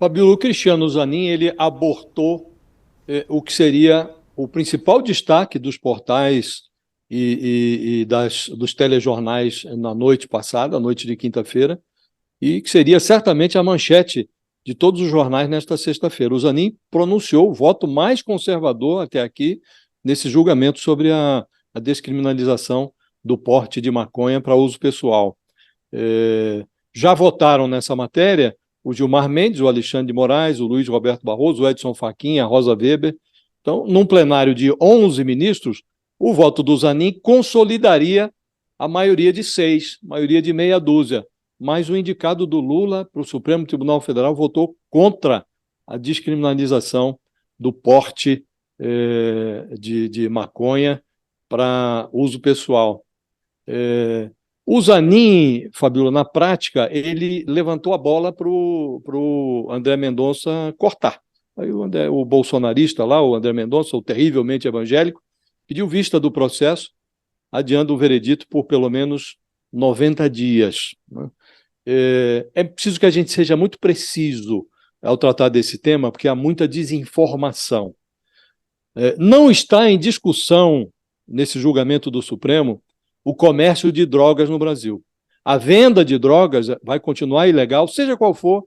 Fabíola, o Cristiano Zanin, ele abortou o que seria o principal destaque dos portais dos telejornais na noite passada, noite de quinta-feira, e que seria certamente a manchete de todos os jornais nesta sexta-feira. O Zanin pronunciou o voto mais conservador até aqui nesse julgamento sobre a descriminalização do porte de maconha para uso pessoal. Já votaram nessa matéria o Gilmar Mendes, o Alexandre de Moraes, o Luiz Roberto Barroso, o Edson Fachin, a Rosa Weber. Então, num plenário de 11 ministros, o voto do Zanin consolidaria a maioria de 6, maioria de meia dúzia. Mas o indicado do Lula para o Supremo Tribunal Federal votou contra a descriminalização do porte de maconha para uso pessoal. O Zanin, Fabíola, na prática, ele levantou a bola para o André Mendonça cortar. Aí o bolsonarista lá, o André Mendonça, o terrivelmente evangélico, pediu vista do processo, adiando o veredito por pelo menos 90 dias. É preciso que a gente seja muito preciso ao tratar desse tema, porque há muita desinformação. Não está em discussão, nesse julgamento do Supremo, o comércio de drogas no Brasil. A venda de drogas vai continuar ilegal, seja qual for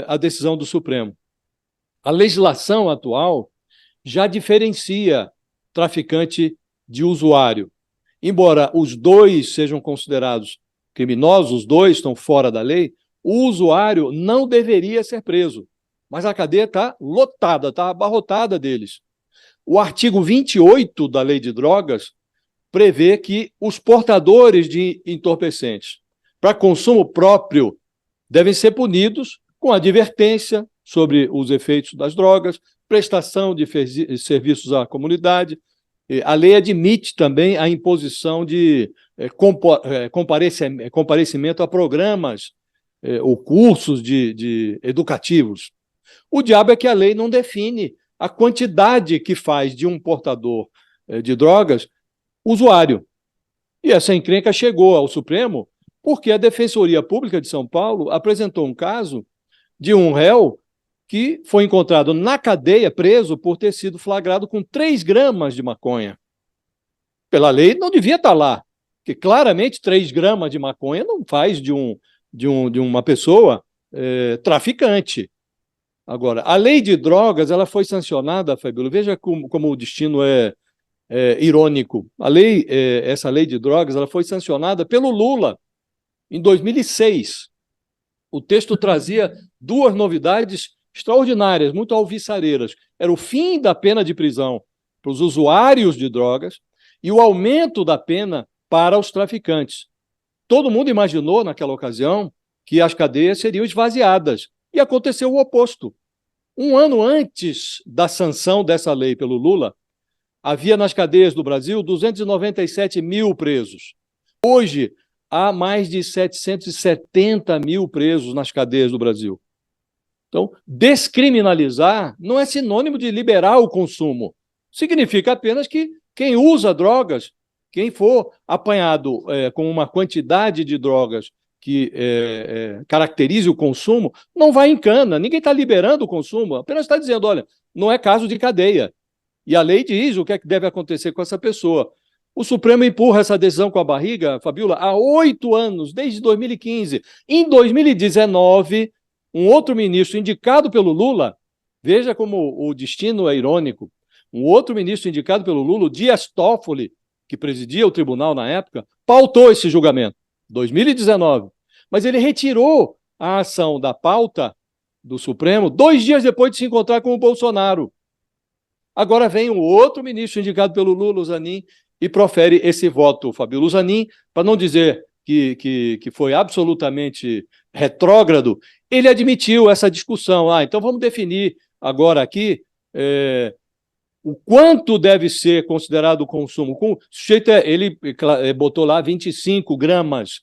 a decisão do Supremo. A legislação atual já diferencia traficante de usuário. Embora os dois sejam considerados criminosos, os dois estão fora da lei, o usuário não deveria ser preso. Mas a cadeia está lotada, está abarrotada deles. O artigo 28 da Lei de Drogas prevê que os portadores de entorpecentes para consumo próprio devem ser punidos com advertência sobre os efeitos das drogas, prestação de serviços à comunidade. A lei admite também a imposição de comparecimento a programas ou cursos de educativos. O diabo é que a lei não define a quantidade que faz de um portador de drogas usuário. E essa encrenca chegou ao Supremo porque a Defensoria Pública de São Paulo apresentou um caso de um réu que foi encontrado na cadeia, preso, por ter sido flagrado com 3 gramas de maconha. Pela lei, não devia estar lá, porque claramente 3 gramas de maconha não faz de uma pessoa traficante. Agora, a lei de drogas ela foi sancionada, Fabíola, veja como o destino é irônico. Essa lei de drogas ela foi sancionada pelo Lula em 2006. O texto trazia 2 novidades extraordinárias, muito alvissareiras. Era o fim da pena de prisão para os usuários de drogas e o aumento da pena para os traficantes. Todo mundo imaginou, naquela ocasião, que as cadeias seriam esvaziadas. E aconteceu o oposto. Um ano antes da sanção dessa lei pelo Lula, havia nas cadeias do Brasil 297 mil presos. Hoje, há mais de 770 mil presos nas cadeias do Brasil. Então, descriminalizar não é sinônimo de liberar o consumo. Significa apenas que quem usa drogas, quem for apanhado com uma quantidade de drogas que caracterize o consumo, não vai em cana. Ninguém está liberando o consumo, apenas está dizendo, olha, não é caso de cadeia. E a lei diz o que é que deve acontecer com essa pessoa. O Supremo empurra essa decisão com a barriga, Fabíola, há 8 anos, desde 2015. Em 2019, um outro ministro indicado pelo Lula, veja como o destino é irônico, um outro ministro indicado pelo Lula, o Dias Toffoli, que presidia o tribunal na época, pautou esse julgamento, 2019. Mas ele retirou a ação da pauta do Supremo 2 dias depois de se encontrar com o Bolsonaro. Agora vem um outro ministro indicado pelo Lula, o Zanin, e profere esse voto, Fabíola. O Zanin, para não dizer que foi absolutamente retrógrado, ele admitiu essa discussão. Então vamos definir agora aqui o quanto deve ser considerado o consumo. O sujeito, ele botou lá 25 gramas,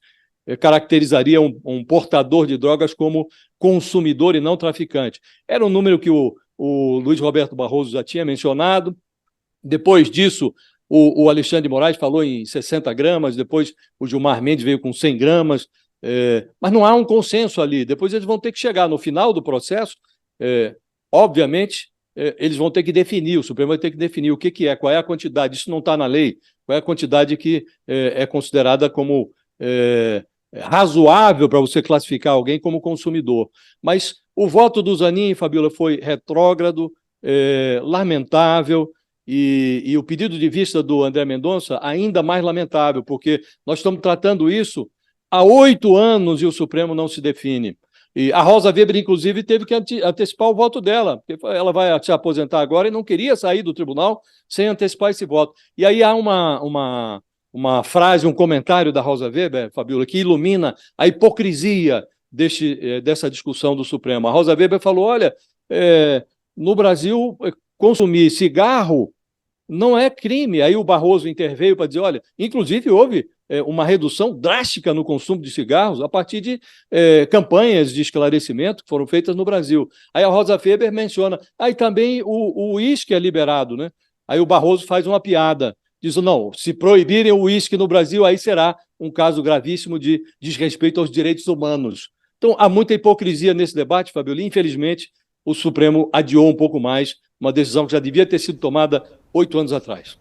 caracterizaria um portador de drogas como consumidor e não traficante. Era um número que o Luiz Roberto Barroso já tinha mencionado. Depois disso, o Alexandre de Moraes falou em 60 gramas, depois o Gilmar Mendes veio com 100 gramas, Mas não há um consenso ali. Depois eles vão ter que chegar no final do processo, obviamente, eles vão ter que definir, o Supremo vai ter que definir o que é, qual é a quantidade, isso não está na lei, qual é a quantidade que é considerada como razoável para você classificar alguém como consumidor. Mas o voto do Zanin, Fabiola, foi retrógrado, lamentável, e o pedido de vista do André Mendonça ainda mais lamentável, porque nós estamos tratando isso há 8 anos e o Supremo não se define. E a Rosa Weber, inclusive, teve que antecipar o voto dela, porque ela vai se aposentar agora e não queria sair do tribunal sem antecipar esse voto. E aí há uma frase, um comentário da Rosa Weber, Fabiola, que ilumina a hipocrisia dessa discussão do Supremo. A Rosa Weber falou, olha, no Brasil, consumir cigarro não é crime. Aí o Barroso interveio para dizer, olha, inclusive houve uma redução drástica no consumo de cigarros a partir de campanhas de esclarecimento que foram feitas no Brasil. Aí a Rosa Weber menciona, aí também o uísque é liberado, né? Aí o Barroso faz uma piada, diz, não, se proibirem o uísque no Brasil, aí será um caso gravíssimo de desrespeito aos direitos humanos. Então, há muita hipocrisia nesse debate, Fabiola. Infelizmente, o Supremo adiou um pouco mais uma decisão que já devia ter sido tomada 8 anos atrás.